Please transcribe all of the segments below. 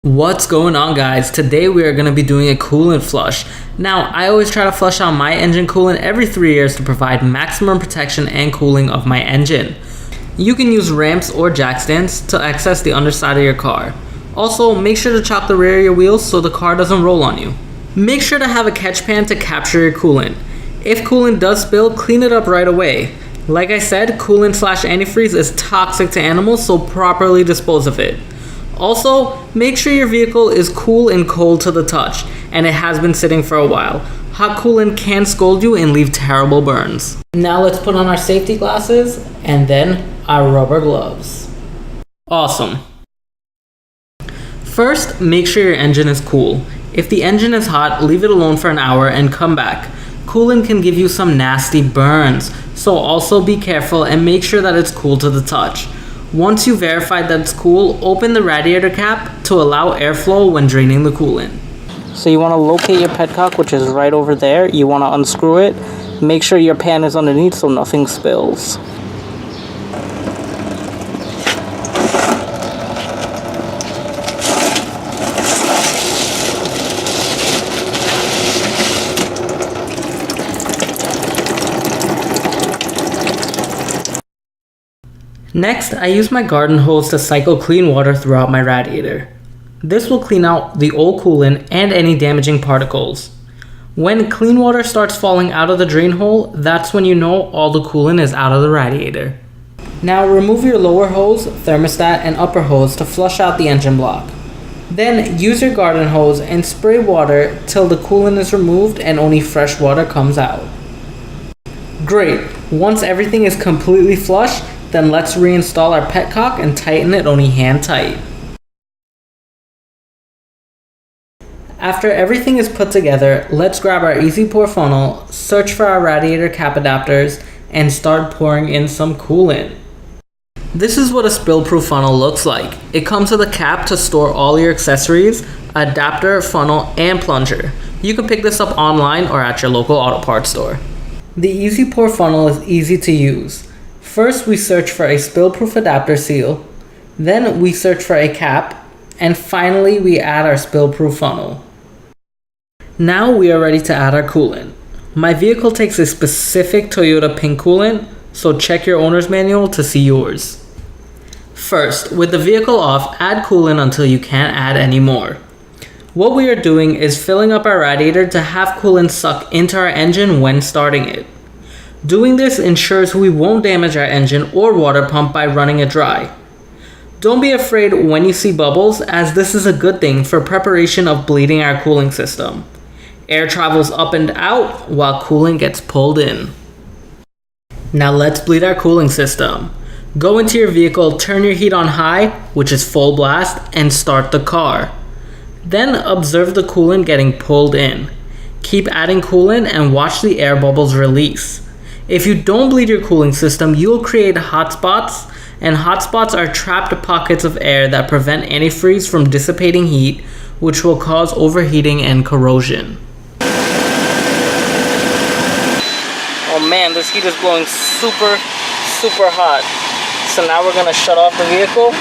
What's going on, guys? Today we are going to be doing a coolant flush. Now, I always try to flush out my engine coolant every 3 years to provide maximum protection and cooling of my engine. You can use ramps or jack stands to access the underside of your car. Also, make sure to chop the rear of your wheels so the car doesn't roll on you. Make sure to have a catch pan to capture your coolant. If coolant does spill, clean it up right away. Like I said, coolant/antifreeze is toxic to animals, so properly dispose of it. Also, make sure your vehicle is cool and cold to the touch, and it has been sitting for a while. Hot coolant can scald you and leave terrible burns. Now let's put on our safety glasses and then our rubber gloves. Awesome. First, make sure your engine is cool. If the engine is hot, leave it alone for an hour and come back. Coolant can give you some nasty burns, so also be careful and make sure that it's cool to the touch. Once you verify that it's cool, open the radiator cap to allow airflow when draining the coolant. So you want to locate your petcock, which is right over there. You want to unscrew it. Make sure your pan is underneath so nothing spills. Next, I use my garden hose to cycle clean water throughout my radiator. This will clean out the old coolant and any damaging particles. When clean water starts falling out of the drain hole, that's when you know all the coolant is out of the radiator. Now remove your lower hose, thermostat, and upper hose to flush out the engine block. Then use your garden hose and spray water till the coolant is removed and only fresh water comes out. Great! Once everything is completely flush, then let's reinstall our petcock and tighten it only hand tight. After everything is put together, let's grab our easy pour funnel, search for our radiator cap adapters, and start pouring in some coolant. This is what a spill-proof funnel looks like. It comes with a cap to store all your accessories, adapter, funnel, and plunger. You can pick this up online or at your local auto parts store. The easy pour funnel is easy to use. First, we search for a spill-proof adapter seal, then we search for a cap, and finally we add our spill-proof funnel. Now we are ready to add our coolant. My vehicle takes a specific Toyota pink coolant, so check your owner's manual to see yours. First, with the vehicle off, add coolant until you can't add any more. What we are doing is filling up our radiator to have coolant suck into our engine when starting it. Doing this ensures we won't damage our engine or water pump by running it dry. Don't be afraid when you see bubbles, as this is a good thing for preparation of bleeding our cooling system. Air travels up and out while coolant gets pulled in. Now let's bleed our cooling system. Go into your vehicle, turn your heat on high, which is full blast, and start the car. Then observe the coolant getting pulled in. Keep adding coolant and watch the air bubbles release. If you don't bleed your cooling system, you'll create hotspots, and hotspots are trapped pockets of air that prevent antifreeze from dissipating heat, which will cause overheating and corrosion. Oh man, this heat is blowing super hot. So now we're gonna shut off the vehicle.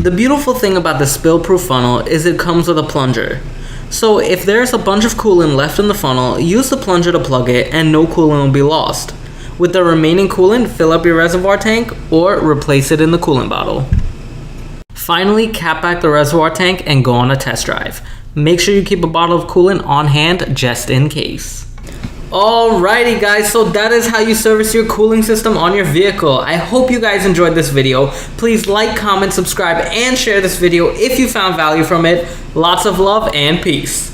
The beautiful thing about the spill-proof funnel is it comes with a plunger. So if there's a bunch of coolant left in the funnel, use the plunger to plug it and no coolant will be lost. With the remaining coolant, fill up your reservoir tank or replace it in the coolant bottle. Finally, cap back the reservoir tank and go on a test drive. Make sure you keep a bottle of coolant on hand just in case. Alrighty guys, so that is how you service your cooling system on your vehicle. I hope you guys enjoyed this video. Please like, comment, subscribe, and share this video if you found value from it. Lots of love and peace.